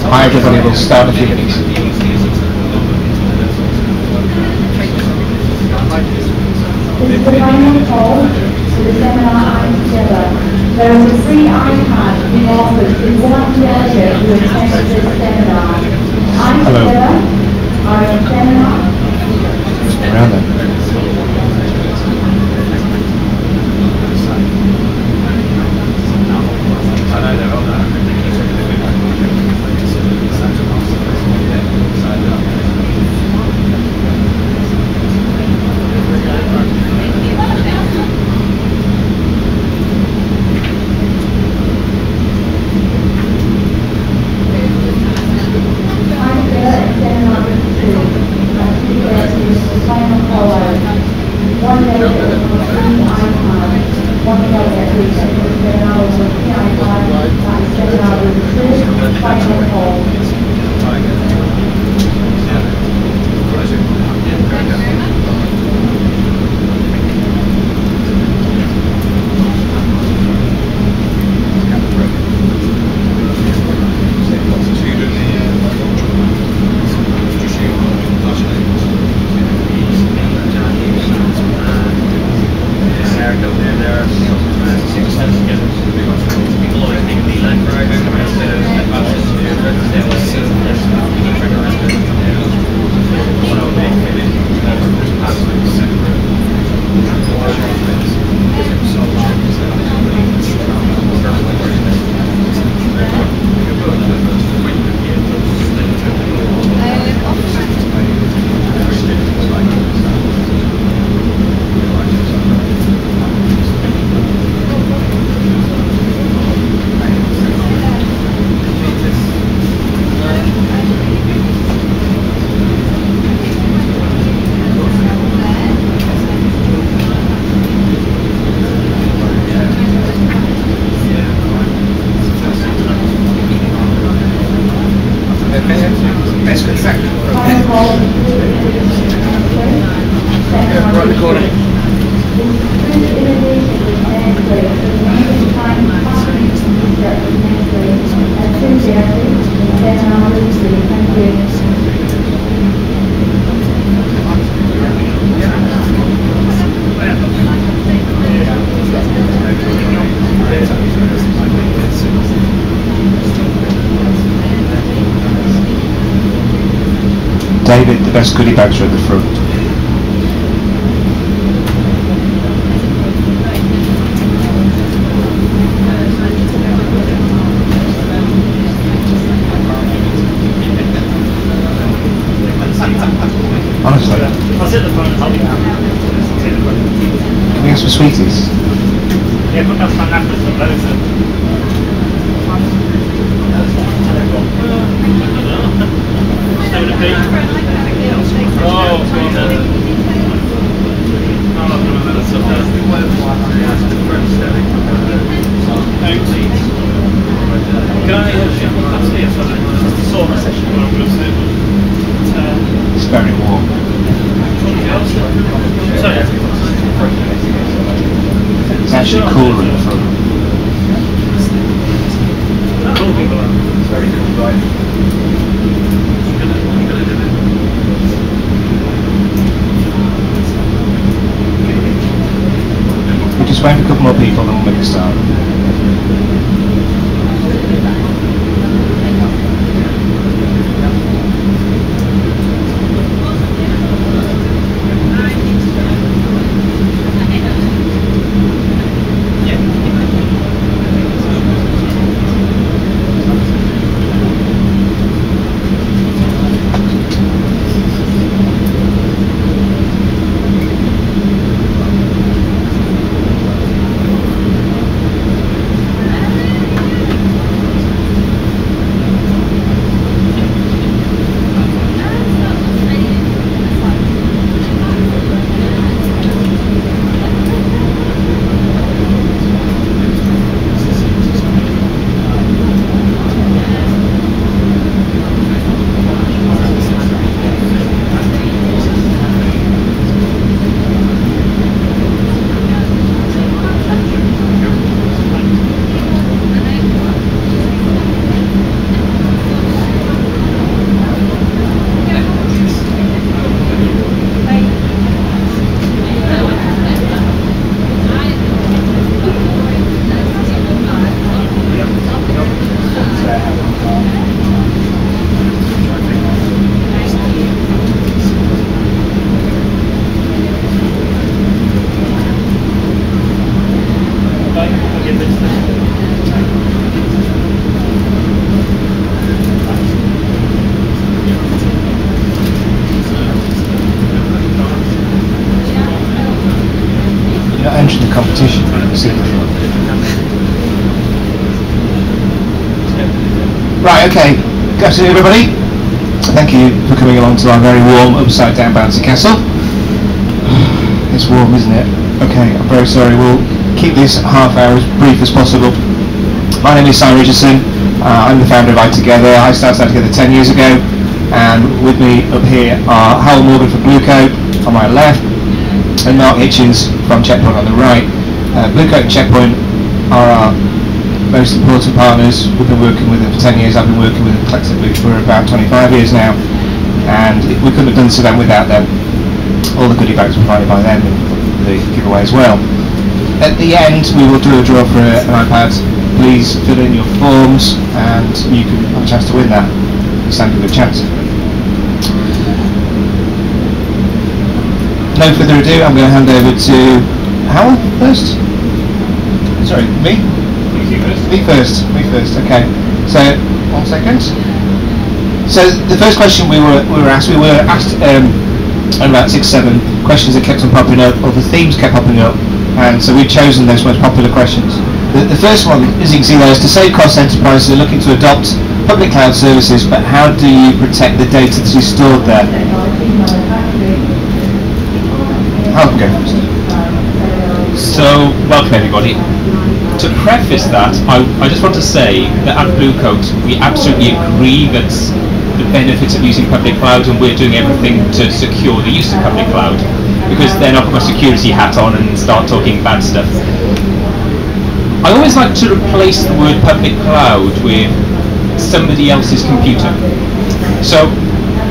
Hi everybody, we'll start in a few minutes. This is the final call to the seminar ITogether. There is a free iPad being offered to one delegate who attends this seminar. ITogether are a seminar. Around there. David, the best goodie bags are at the front. Honestly. I'll sit at the front and help you out. Can we get some sweeties? Yeah, put that on after some loads of. It's very warm. It's actually cooler in the front. It's very cool, right? We'll just wait for a couple more people and then we'll make a start. Right, okay. Good afternoon, everybody. Thank you for coming along to our very warm, upside-down bouncy castle. It's warm, isn't it? Okay, I'm very sorry. We'll keep this half hour as brief as possible. My name is Simon Richardson. I'm the founder of ITogether. I started ITogether 10 years ago, and with me up here are Hal Morgan from Bluecoat on my left, and Mark Hitchens from Checkpoint on the right. Bluecoat and Checkpoint are our most important partners. We've been working with them for 10 years. I've been working with them collectively for about 25 years now, and we couldn't have done so then without them. All the goodie bags provided by them and the giveaway as well. At the end, we will do a draw for an iPad. Please fill in your forms, and you can have a chance to win that. You stand a good chance. No further ado, I'm going to hand over to Hal first. Sorry, me? Me first, okay. So, 1 second. So, the first question we were asked about 6-7 questions that kept on popping up, or the themes kept popping up, and so we've chosen those most popular questions. The first one, as you can see there, is to save costs, enterprises are looking to adopt public cloud services, but how do you protect the data that is stored there? I'll go first. So, welcome everybody. To preface that, I just want to say that at Bluecoat we absolutely agree that the benefits of using public cloud, and we're doing everything to secure the use of public cloud, because then I'll put my security hat on and start talking bad stuff. I always like to replace the word public cloud with somebody else's computer. So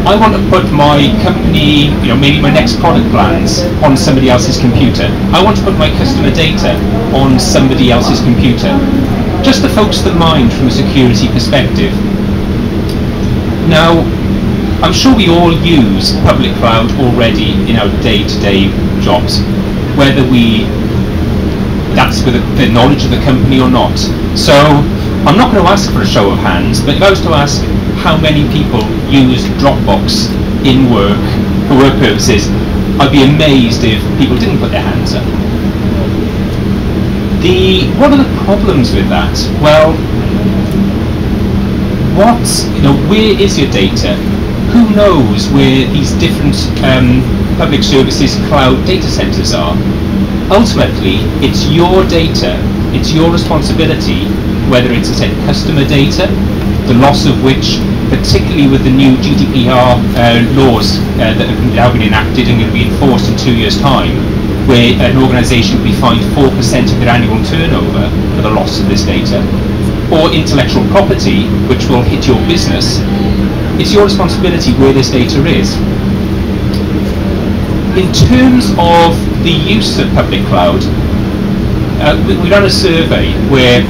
I want to put my company, maybe my next product plans on somebody else's computer. I want to put my customer data on somebody else's computer, just to focus the mind from a security perspective. Now, I'm sure we all use public cloud already in our day-to-day jobs, whether that's with the knowledge of the company or not. So I'm not going to ask for a show of hands, but if I was to ask how many people use Dropbox in work for work purposes, I'd be amazed if people didn't put their hands up. What are the problems with that? Well, where is your data? Who knows where these different public services cloud data centers are? Ultimately, it's your data, it's your responsibility, whether it's customer data, the loss of which, particularly with the new GDPR laws that have now been enacted and going to be enforced in 2 years' time, where an organisation will be fined 4% of their annual turnover for the loss of this data, or intellectual property, which will hit your business. It's your responsibility where this data is. In terms of the use of public cloud, we ran a survey where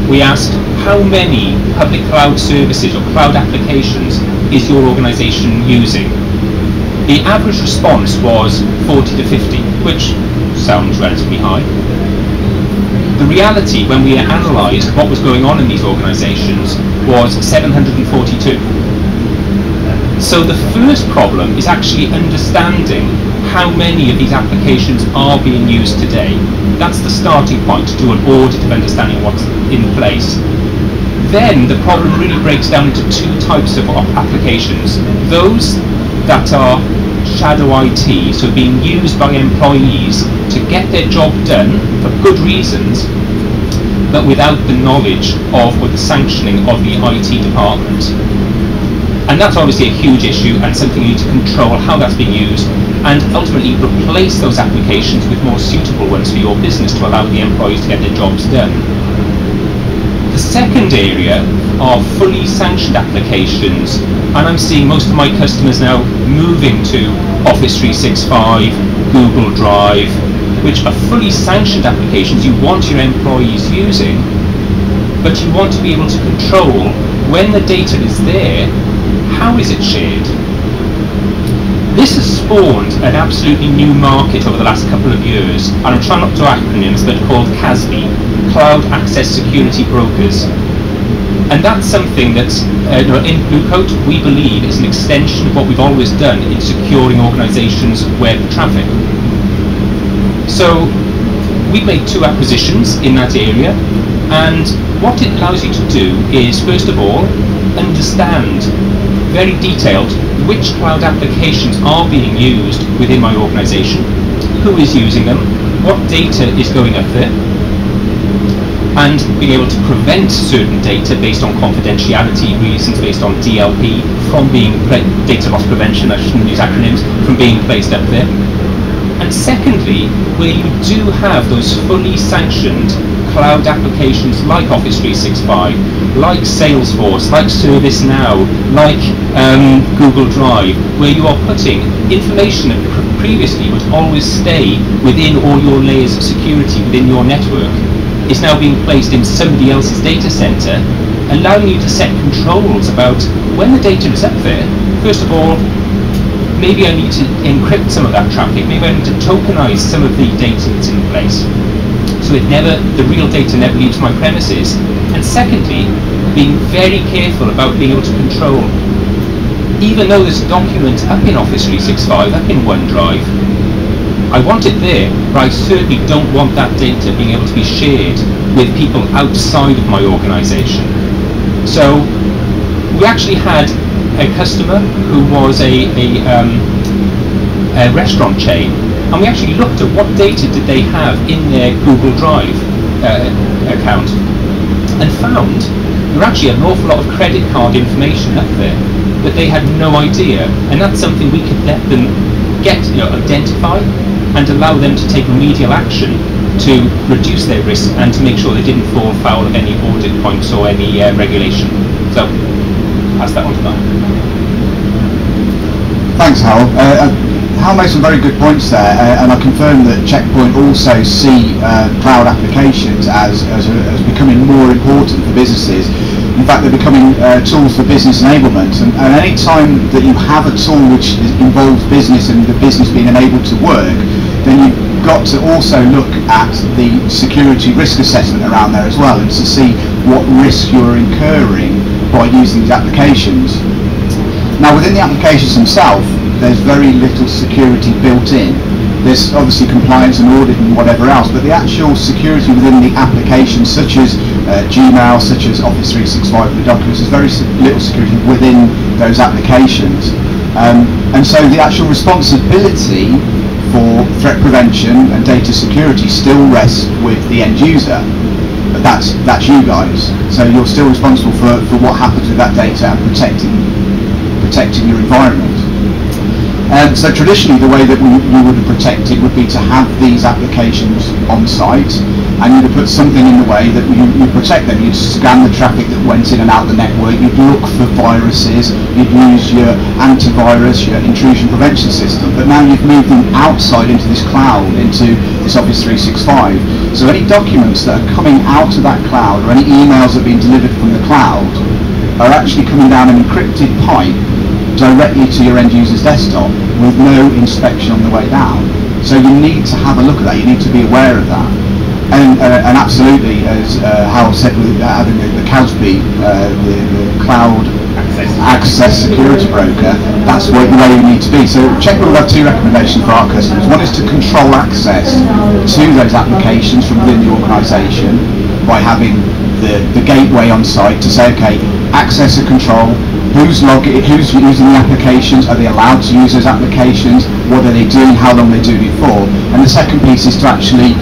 we asked how many public cloud services or cloud applications is your organisation using. The average response was 40 to 50, which sounds relatively high. The reality, when we analysed what was going on in these organisations, was 742. So the first problem is actually understanding how many of these applications are being used today. That's the starting point to do an audit of understanding what's in place. Then the problem really breaks down into two types of applications. Those that are shadow IT, so being used by employees to get their job done for good reasons, but without the knowledge of or the sanctioning of the IT department. And that's obviously a huge issue, and something you need to control how that's being used, and ultimately replace those applications with more suitable ones for your business to allow the employees to get their jobs done. The second area are fully sanctioned applications, and I'm seeing most of my customers now moving to Office 365, Google Drive, which are fully sanctioned applications you want your employees using, but you want to be able to control when the data is there, how is it shared? This has spawned an absolutely new market over the last couple of years, and I'm trying not to acronyms, but called CASB, Cloud Access Security Brokers. And that's something that's, in Bluecoat, we believe is an extension of what we've always done in securing organisations' web traffic. So we've made 2 acquisitions in that area, And what it allows you to do is, first of all, understand very detailed which cloud applications are being used within my organisation, who is using them, what data is going up there, and being able to prevent certain data based on confidentiality reasons, based on DLP, from being data loss prevention, I shouldn't use acronyms, from being placed up there. And secondly, where you do have those fully sanctioned cloud applications like Office 365, like Salesforce, like ServiceNow, like Google Drive, where you are putting information that previously would always stay within all your layers of security within your network, is now being placed in somebody else's data center, allowing you to set controls about when the data is up there. First of all, maybe I need to encrypt some of that traffic, maybe I need to tokenize some of the data that's in place, so the real data never leaves my premises. And secondly, being very careful about being able to control, even though there's a document up in Office 365, up in OneDrive, I want it there, but I certainly don't want that data being able to be shared with people outside of my organisation. So we actually had a customer who was a restaurant chain, and we actually looked at what data did they have in their Google Drive account, and found there were actually an awful lot of credit card information up there that they had no idea, and that's something we could let them identify and allow them to take remedial action to reduce their risk and to make sure they didn't fall foul of any audit points or any regulation. So, pass that on to Mark. Thanks, Hal. Hal made some very good points there, and I confirm that Checkpoint also see cloud applications as becoming more important for businesses. In fact, they're becoming tools for business enablement, and any time that you have a tool which involves business and the business being enabled to work, then you've got to also look at the security risk assessment around there as well, and to see what risk you're incurring by using these applications. Now, within the applications themselves, there's very little security built in. There's obviously compliance and audit and whatever else, but the actual security within the applications, such as Gmail, such as Office 365 with documents, there's very little security within those applications. And so the actual responsibility for threat prevention and data security still rests with the end user. But that's you guys. So you're still responsible for what happens with that data and protecting your environment. So traditionally, the way that you would have protected would be to have these applications on site, and you'd have put something in the way that you protect them. You'd scan the traffic that went in and out of the network, you'd look for viruses, you'd use your antivirus, your intrusion prevention system. But now you've moved them outside into this cloud, into this Office 365. So any documents that are coming out of that cloud, or any emails that are being delivered from the cloud, are actually coming down an encrypted pipe directly to your end user's desktop with no inspection on the way down. So you need to have a look at that, you need to be aware of that. And absolutely, as Hal said, with having the CASB, the Cloud Access Security Broker, that's the way you need to be. So Checkpoint will have two recommendations for our customers. One is to control access to those applications from within the organisation by having the gateway on site to say, okay, access and control, who's using the applications, are they allowed to use those applications, what are they doing, how long they're doing it for. And the second piece is to actually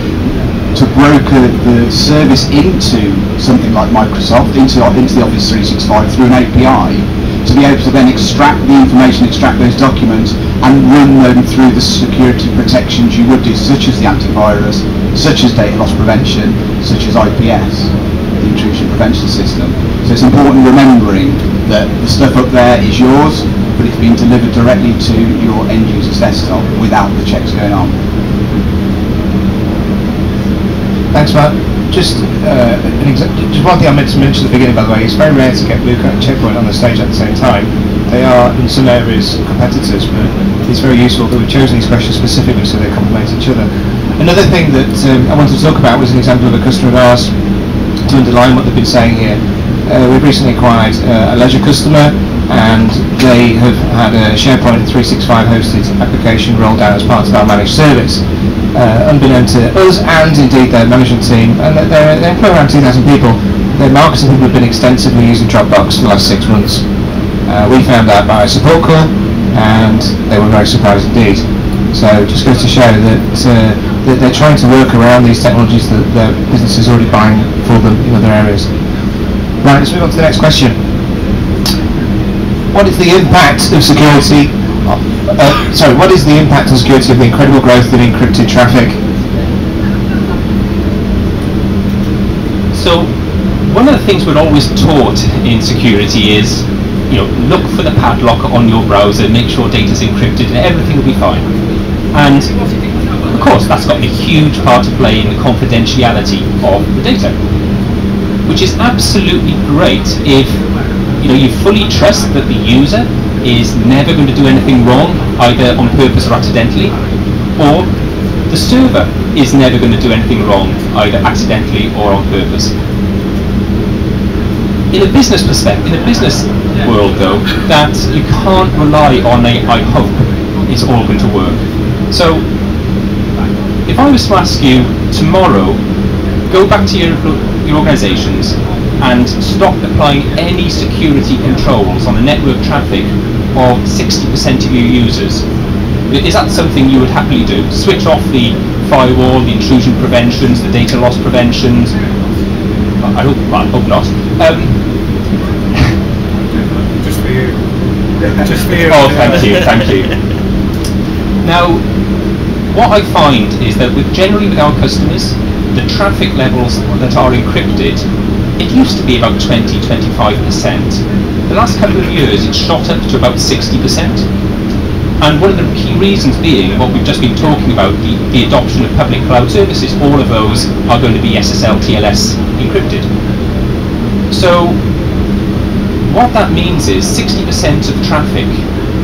broker the service into something like Microsoft, into the Office 365 through an API, to be able to then extract the information, extract those documents, and run them through the security protections you would do, such as the antivirus, such as data loss prevention, such as IPS, the intrusion prevention system. So it's important remembering that the stuff up there is yours, but it's being delivered directly to your end user's desktop without the checks going on. Thanks, Matt. Just one thing I meant to mention at the beginning, by the way, it's very rare to get Bluecoat and Checkpoint on the stage at the same time. They are, in some areas, competitors, but it's very useful that we've chosen these questions specifically so they complement each other. Another thing that I wanted to talk about was an example of a customer of ours, to underline what they've been saying here. we've recently acquired a leisure customer, and they have had a SharePoint 365 hosted application rolled out as part of our managed service. Unbeknown to us and indeed their management team, and they employ around 2,000 people. Their marketing people have been extensively using Dropbox for the last 6 months. We found out by a support call, and they were very surprised indeed. So just goes to show that they're trying to work around these technologies that their business is already buying for them in other areas. Right, let's move on to the next question. What is the impact of security? What is the impact on security of the incredible growth in encrypted traffic? So, one of the things we're always taught in security is, look for the padlock on your browser, make sure data's encrypted, and everything will be fine. And of course, that's got a huge part to play in the confidentiality of the data, which is absolutely great if you fully trust that the user is never going to do anything wrong, either on purpose or accidentally, or the server is never going to do anything wrong, either accidentally or on purpose. In a business world though, that you can't rely on I hope it's all going to work. So if I was to ask you tomorrow, go back to your organisations and stop applying any security controls on the network traffic of 60% of your users, is that something you would happily do? Switch off the firewall, the intrusion preventions, the data loss preventions? I hope not. Just for you. Just for you. Oh, thank you. Now, what I find is that generally with our customers, the traffic levels that are encrypted, it used to be about 20-25%. The last couple of years, it's shot up to about 60%. And one of the key reasons being what we've just been talking about, the adoption of public cloud services. All of those are going to be SSL, TLS encrypted. So what that means is 60% of traffic,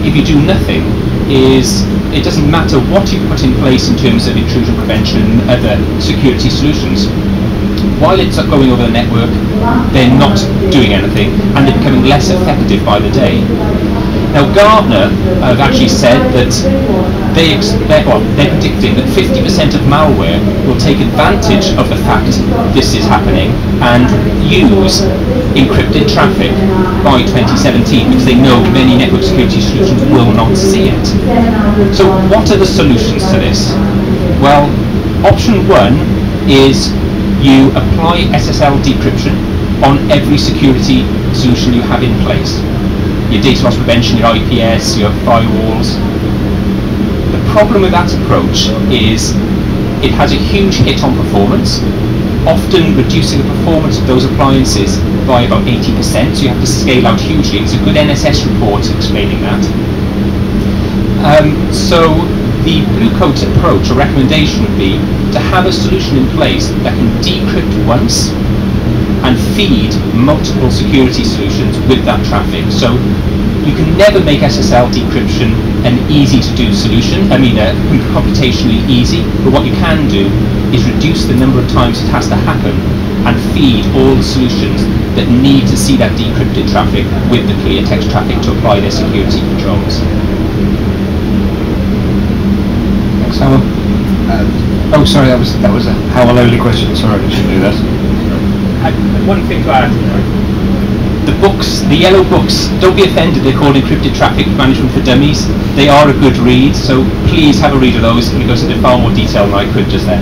if you do nothing, it doesn't matter what you put in place in terms of intrusion prevention, other security solutions. While it's going over the network, they're not doing anything, and they're becoming less effective by the day. Now, Gartner have actually said that they're predicting that 50% of malware will take advantage of the fact this is happening and use encrypted traffic by 2017, because they know many network security solutions will not see it. So what are the solutions to this? Well, option one is you apply SSL decryption on every security solution you have in place. Your data loss prevention, your IPS, your firewalls. The problem with that approach is it has a huge hit on performance, often reducing the performance of those appliances by about 80%, so you have to scale out hugely. It's a good NSS report explaining that. So the Bluecoat approach or recommendation would be to have a solution in place that can decrypt once and feed multiple security solutions with that traffic. So you can never make SSL decryption an easy to do solution, computationally easy, but what you can do is reduce the number of times it has to happen and feed all the solutions that need to see that decrypted traffic with the clear text traffic to apply their security controls. Thanks, Howell. Oh, sorry, that was a Howell only question. Sorry, I shouldn't do that. One thing to add. The books, the yellow books, don't be offended, they're called Encrypted Traffic Management for Dummies. They are a good read, so please have a read of those, and it goes into far more detail than I could just then.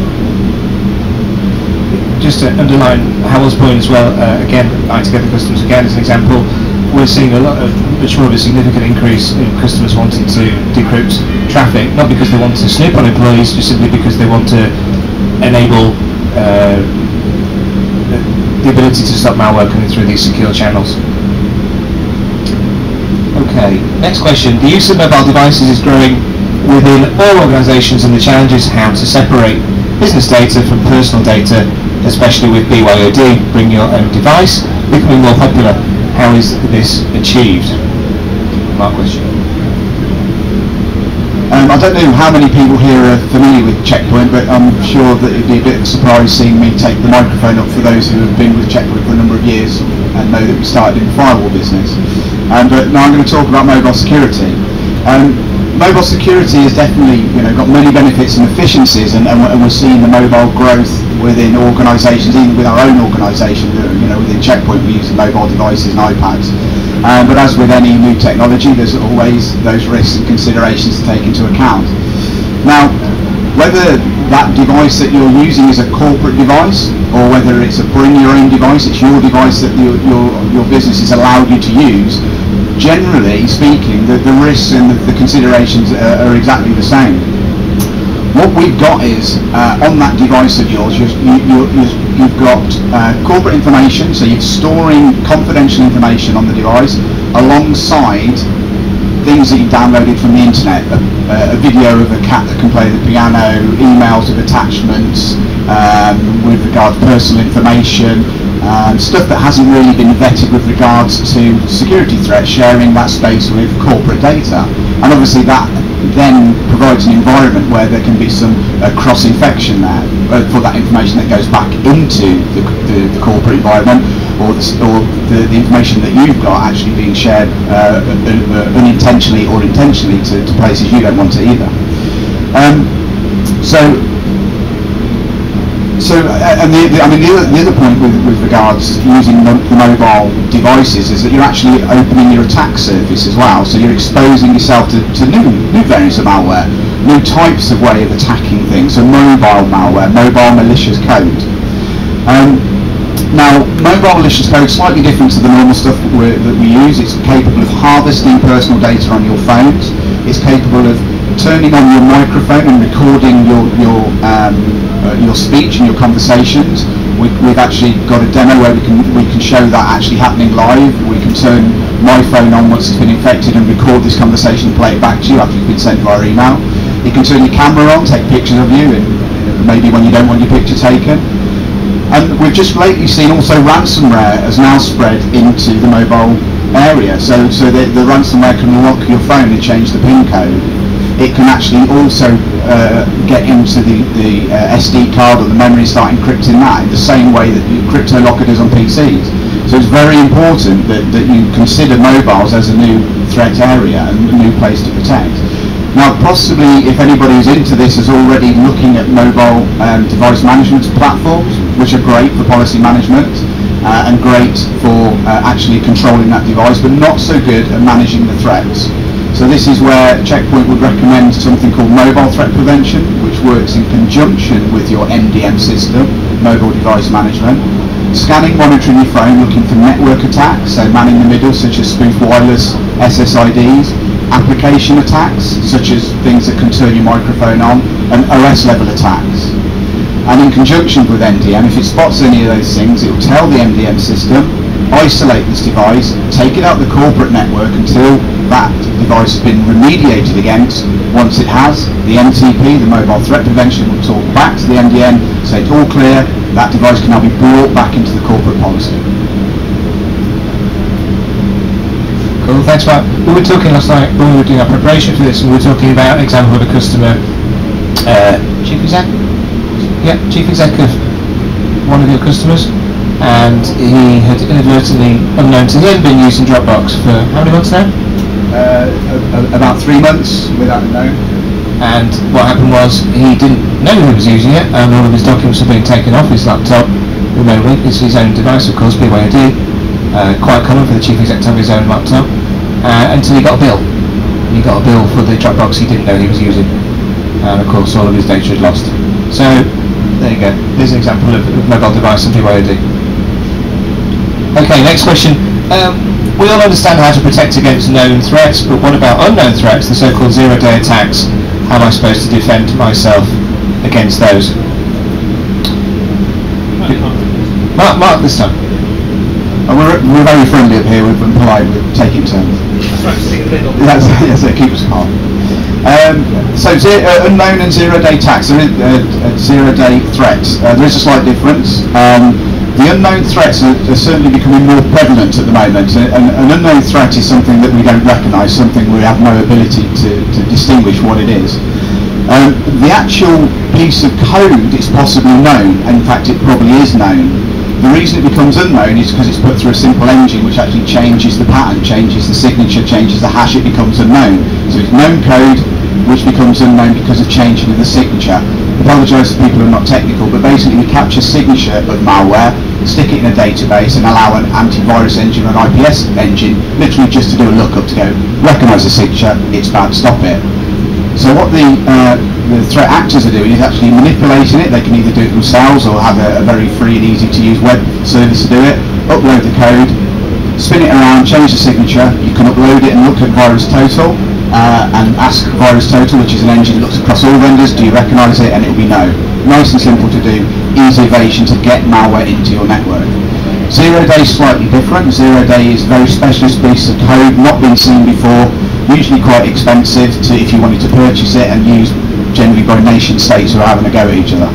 Just to underline Howell's point as well, again, ITogether customers, again, as an example, we're seeing much more of a significant increase in customers wanting to decrypt traffic, not because they want to snoop on employees, just simply because they want to enable the ability to stop malware coming through these secure channels. Okay, next question. The use of mobile devices is growing within all organisations, and the challenge is how to separate business data from personal data, especially with BYOD, bring your own device, becoming more popular. How is this achieved? Mark, question. I don't know how many people here are familiar with Checkpoint, but I'm sure that it'd be a bit of a surprise seeing me take the microphone up for those who have been with Checkpoint for a number of years and know that we started in the firewall business. But now I'm going to talk about mobile security. Mobile security has definitely, got many benefits and efficiencies, and we're seeing the mobile growth within organisations, even with our own organisation. Within Checkpoint, we're using mobile devices and iPads. But as with any new technology, there's always those risks and considerations to take into account. Now, whether that device that you're using is a corporate device, or whether it's a bring your own device, it's your device that your business has allowed you to use, generally speaking, the risks and the considerations are exactly the same. What we've got is, on that device of yours, you've got corporate information, so you're storing confidential information on the device, alongside things that you've downloaded from the internet, a video of a cat that can play the piano, emails of attachments, with regard to personal information, stuff that hasn't really been vetted with regards to security threats, sharing that space with corporate data. And obviously that then provides an environment where there can be some cross-infection there for that information that goes back into the corporate environment, or the information that you've got actually being shared unintentionally or intentionally to places you don't want to either. The other point with regards to using the mobile devices is that you're actually opening your attack surface as well. So you're exposing yourself to new variants of malware, new types of way of attacking things. So mobile malware, mobile malicious code. Now, mobile malicious code is slightly different to the normal stuff that we use. It's capable of harvesting personal data on your phones. It's capable of turning on your microphone and recording your speech and your conversations. We've actually got a demo where we can show that actually happening live. We can turn my phone on once it's been infected and record this conversation and play it back to you after you've been sent via email. You can turn your camera on, take pictures of you, and maybe when you don't want your picture taken. And we've just lately seen also ransomware has now spread into the mobile area. So the ransomware can lock your phone and change the PIN code. It can actually also get into the SD card or the memory, start encrypting that in the same way that crypto locker does on PCs. So it's very important that you consider mobiles as a new threat area and a new place to protect. Now, possibly, if anybody who's into this is already looking at mobile device management platforms, which are great for policy management and great for actually controlling that device, but not so good at managing the threats. So this is where Checkpoint would recommend something called mobile threat prevention, which works in conjunction with your MDM system, mobile device management. Scanning, monitoring your phone, looking for network attacks, so manning the middle, such as spoof wireless SSIDs, application attacks, such as things that can turn your microphone on, and OS level attacks. And in conjunction with MDM, if it spots any of those things, it will tell the MDM system, isolate this device, take it out the corporate network until that device has been remediated against. Once it has, the MTP, the mobile threat prevention, will talk back to the MDM, say it's all clear, that device can now be brought back into the corporate policy. Cool, thanks Mark. We were talking last night when we were doing our preparation for this, and we were talking about an example of a customer, chief exec? Yeah, chief exec of one of your customers, and he had inadvertently, unknown to him, been using Dropbox for how many months now? About 3 months without knowing. And what happened was he didn't know he was using it, and all of his documents were being taken off his laptop remotely. It's his own device, of course, BYOD. Quite common for the chief exec to have his own laptop, until he got a bill. He got a bill for the Dropbox he didn't know he was using, and of course all of his data had lost. So there you go, there's an example of mobile device and BYOD. Okay, next question. We all understand how to protect against known threats, but what about unknown threats, the so-called zero-day attacks? How am I supposed to defend myself against those? Mark this time. We're very friendly up here, we've been polite, we're taking turns. Yes, it keeps us calm. So unknown and zero-day attacks, zero-day threats. There is a slight difference. The unknown threats are certainly becoming more prevalent at the moment. An unknown threat is something that we don't recognise, something we have no ability to distinguish what it is. The actual piece of code is possibly known, and in fact it probably is known. The reason it becomes unknown is because it's put through a simple engine which actually changes the pattern, changes the signature, changes the hash. It becomes unknown. So it's known code which becomes unknown because of changing of the signature. I apologise to people who are not technical, but basically we capture signature of malware, stick it in a database and allow an antivirus engine or an IPS engine literally just to do a lookup to go, recognise the signature, it's bad, stop it. So what the threat actors are doing is actually manipulating it. They can either do it themselves or have a very free and easy to use web service to do it, upload the code, spin it around, change the signature. You can upload it and look at VirusTotal and ask VirusTotal, which is an engine that looks across all vendors, do you recognise it, and it will be no. Nice and simple to do, easy evasion to get malware into your network. Zero day is slightly different. Zero day is a very specialist piece of code, not been seen before, usually quite expensive if you wanted to purchase it, and used generally by nation states who are having a go at each other.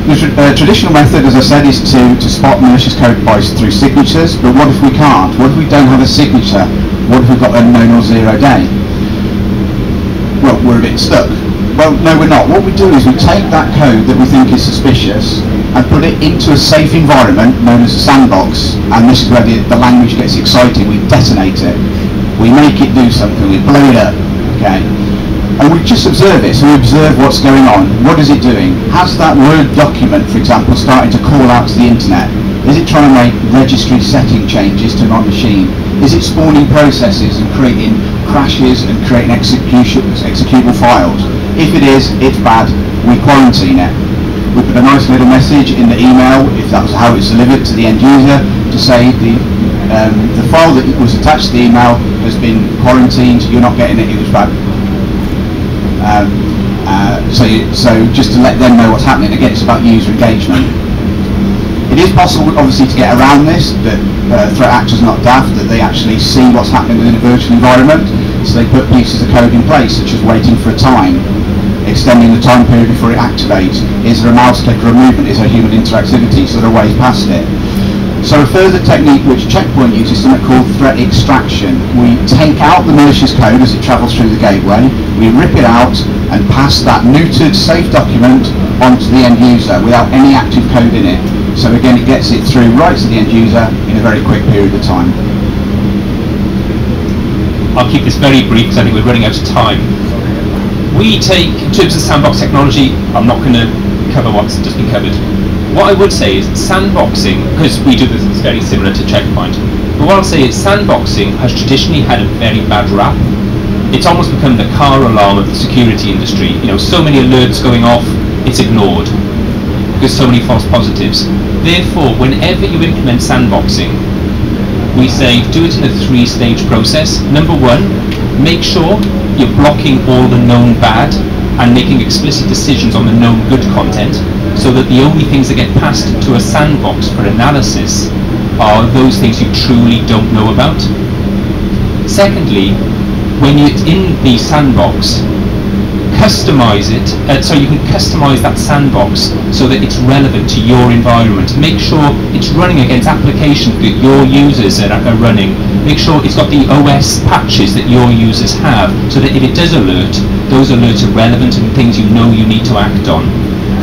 The traditional method, as I said, is to spot malicious code through signatures, but what if we can't? What if we don't have a signature? What if we've got unknown or zero day? Well, we're a bit stuck. Well, no, we're not. What we do is we take that code that we think is suspicious and put it into a safe environment known as a sandbox, and this is where the language gets exciting. We detonate it. We make it do something. We blow it up. Okay? And we just observe it, so we observe what's going on. What is it doing? Has that Word document, for example, starting to call out to the internet? Is it trying to make registry setting changes to my machine? Is it spawning processes and creating crashes and creating executable files? If it is, it's bad. We quarantine it. We put a nice little message in the email, if that was how it's delivered to the end user, to say the file that was attached to the email has been quarantined, you're not getting it, it was bad. So just to let them know what's happening. Again, it's about user engagement. It is possible, obviously, to get around this, that threat actors are not daft, that they actually see what's happening within a virtual environment, so they put pieces of code in place, such as waiting for a time, extending the time period before it activates. Is there a mouse click or a movement? Is there human interactivity? So there are ways past it. So a further technique which Checkpoint uses is something called threat extraction. We take out the malicious code as it travels through the gateway, we rip it out and pass that neutered safe document onto the end user without any active code in it. So again, it gets it through right to the end user in a very quick period of time. I'll keep this very brief because I think we're running out of time. We take, in terms of sandbox technology, I'm not going to cover what's just been covered. What I would say is sandboxing, because we do this, it's very similar to Checkpoint, but what I'll say is sandboxing has traditionally had a very bad rap. It's almost become the car alarm of the security industry. You know, so many alerts going off, it's ignored, because so many false positives. Therefore, whenever you implement sandboxing, we say do it in a 3-stage process. Number 1, make sure you're blocking all the known bad and making explicit decisions on the known good content, so that the only things that get passed to a sandbox for analysis are those things you truly don't know about. Secondly, when you're in the sandbox, customize it, so you can customize that sandbox so that it's relevant to your environment. Make sure it's running against applications that your users are running. Make sure it's got the OS patches that your users have, so that if it does alert, those alerts are relevant and things you know you need to act on.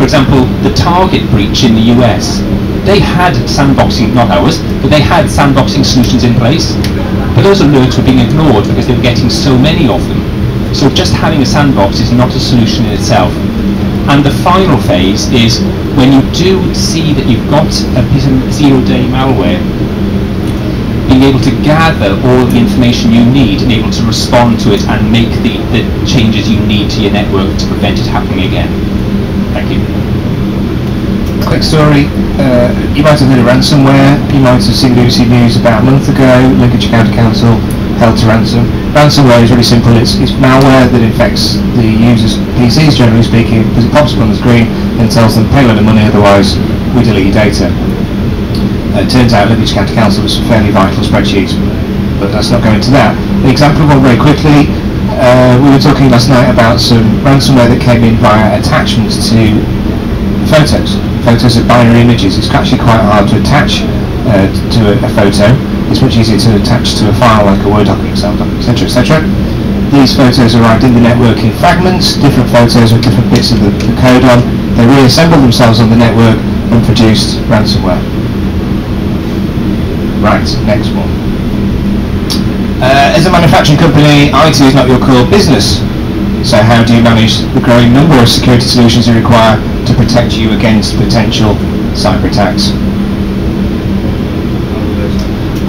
For example, the Target breach in the US, they had sandboxing, not ours, but they had sandboxing solutions in place, but those alerts were being ignored because they were getting so many of them. So just having a sandbox is not a solution in itself. And the final phase is when you do see that you've got a piece of zero-day malware, being able to gather all the information you need and able to respond to it and make the changes you need to your network to prevent it happening again. Thank you. Quick story, you might have heard of ransomware, you might have seen BBC News about a month ago, Lincolnshire County Council held to ransom. Ransomware is really simple, it's malware that infects the user's PCs, generally speaking, because it pops up on the screen and tells them pay a lot of money, otherwise we delete your data. It turns out Lincolnshire County Council was some fairly vital spreadsheets, but let's not go into that. An example of one very quickly, we were talking last night about some ransomware that came in via attachments to photos. photos are binary images. It's actually quite hard to attach to a photo. It's much easier to attach to a file like a Word document, Excel document, etc., etc. These photos arrived in the network in fragments, different photos with different bits of the code on. They reassemble themselves on the network and produced ransomware. Right, next one. As a manufacturing company, IT is not your core business. So how do you manage the growing number of security solutions you require to protect you against potential cyber attacks?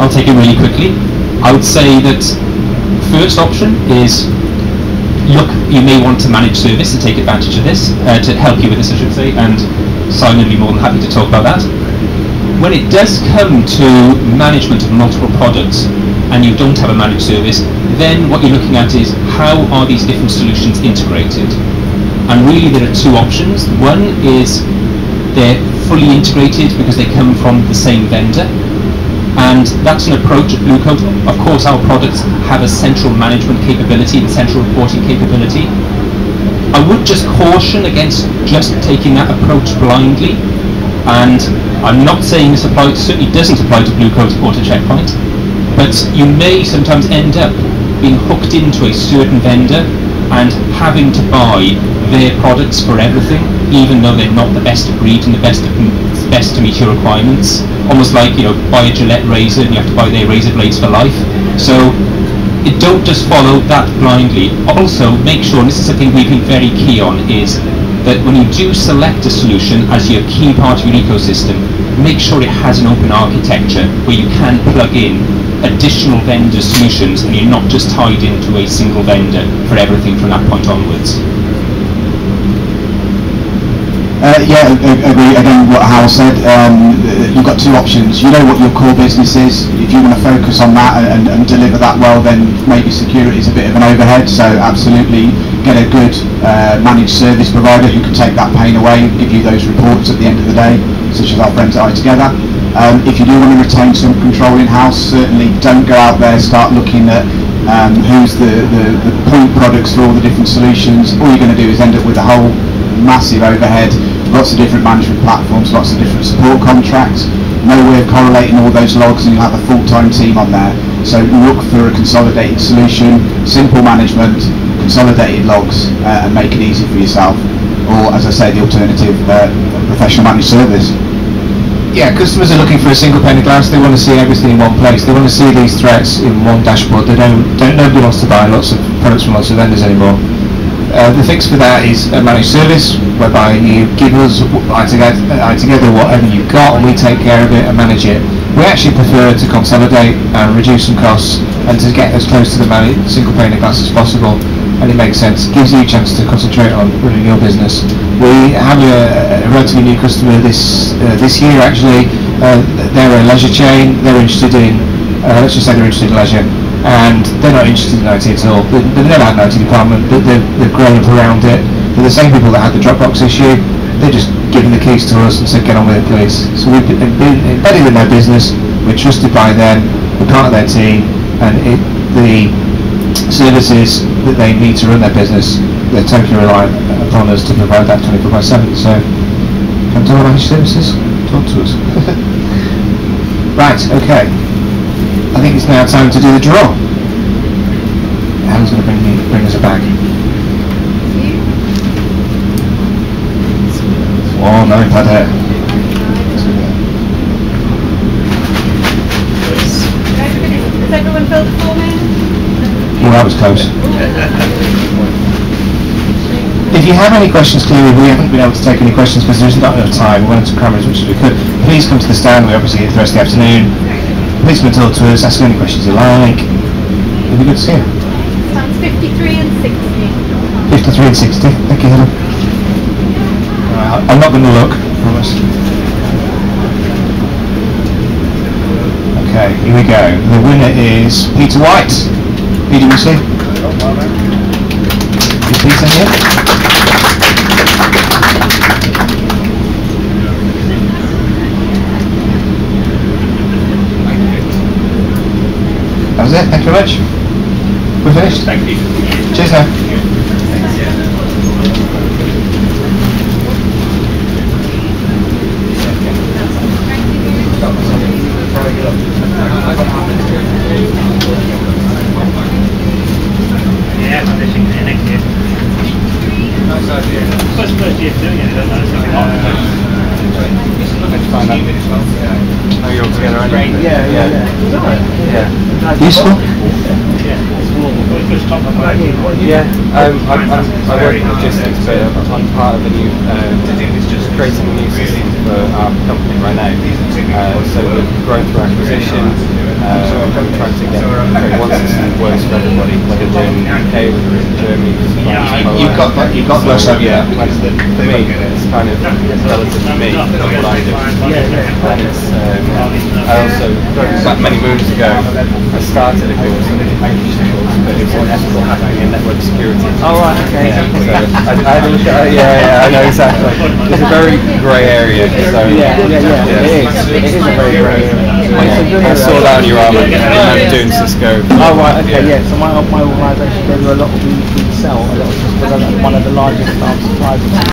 I'll take it really quickly. I would say that first option is, look, you may want to manage service and take advantage of this, to help you with this I should say, and Simon would be more than happy to talk about that. When it does come to management of multiple products and you don't have a managed service, then what you're looking at is how are these different solutions integrated? And really there are two options. One is they're fully integrated because they come from the same vendor, and that's an approach at Bluecoat. Of course our products have a central management capability and central reporting capability. I would just caution against just taking that approach blindly, and I'm not saying this applies, certainly doesn't apply to Bluecoat or to Checkpoint, but you may sometimes end up being hooked into a certain vendor and having to buy their products for everything, even though they're not the best of breed and the best to meet your requirements. Almost like, you know, buy a Gillette razor and you have to buy their razor blades for life. So don't just follow that blindly. Also make sure, and this is something we've been very key on, is that when you do select a solution as your key part of your ecosystem, make sure it has an open architecture where you can plug in additional vendor solutions and you're not just tied into a single vendor for everything from that point onwards. Yeah, agree. Again, what Hal said, you've got two options. You know what your core business is. If you want to focus on that and deliver that well, then maybe security is a bit of an overhead. So absolutely get a good managed service provider who can take that pain away, give you those reports at the end of the day, such as our friends at ITogether. If you do want to retain some control in-house, certainly don't go out there, start looking at who's the point products for all the different solutions. All you're going to do is end up with a whole massive overhead, lots of different management platforms, lots of different support contracts, no way of correlating all those logs, and you'll have a full-time team on there. So look for a consolidated solution, simple management, consolidated logs, and make it easy for yourself. Or, as I say, the alternative, professional managed service. Yeah, customers are looking for a single pane of glass. They want to see everything in one place. They want to see these threats in one dashboard. Nobody wants to buy lots of products from lots of vendors anymore. The fix for that is a managed service, whereby you give us ITogether whatever you've got, and we take care of it and manage it. We actually prefer to consolidate and reduce some costs, and to get as close to the single pane of glass as possible. And it makes sense. It gives you a chance to concentrate on running your business. We have a relatively new customer this year actually. They're a leisure chain. They're interested in, let's just say they're interested in leisure, and they're not interested in IT at all. They've never had an IT department, but they've grown up around it. They're the same people that had the Dropbox issue. They're just given the keys to us and said, get on with it, please. So we've been embedded in their business. We're trusted by them. We're part of their team, and the services that they need to run their business, they're totally reliant upon us to provide that 24/7. So, come to our managed services, talk to us. Right, okay. I think it's now time to do the draw. Alan's going to bring us a bag. Oh no, pad here. Has everyone filled the form in? Well, that was close. If you have any questions, clearly we haven't been able to take any questions because there isn't enough time. We wanted to cram as much as we could. Please come to the stand. We're obviously here for the rest of the afternoon. Please come and talk to us. Ask any questions you like. It'll be good to see you. Stands 53 and 60. 53 and 60. Thank you, Helen. Right, I'm not going to look, I promise. Okay, here we go. The winner is Peter White. PwC. Is Peter here? That was it. Thank you very much. We're finished. Thank you. Cheers now. Are you all together? Yeah. Useful? Yeah, I work in logistics, but I'm part of a new, creating a new system for our company right now. So we're growing through acquisition, we're trying to create one system that works for everybody, whether they're in the UK, whether they're in Germany, You've got most of yeah, for me, it's kind of relative to me, what I do. And it's, I also, back many moons ago, I started a course, I it's on ethical hacking and network security. Oh right, okay. Yeah, I know exactly. It's a very grey area. So it is a very grey area. I saw that on your arm. I remember doing Cisco. Oh right, okay, yeah. So my organisation, they do a lot of, we sell a lot of Cisco, one of the largest suppliers.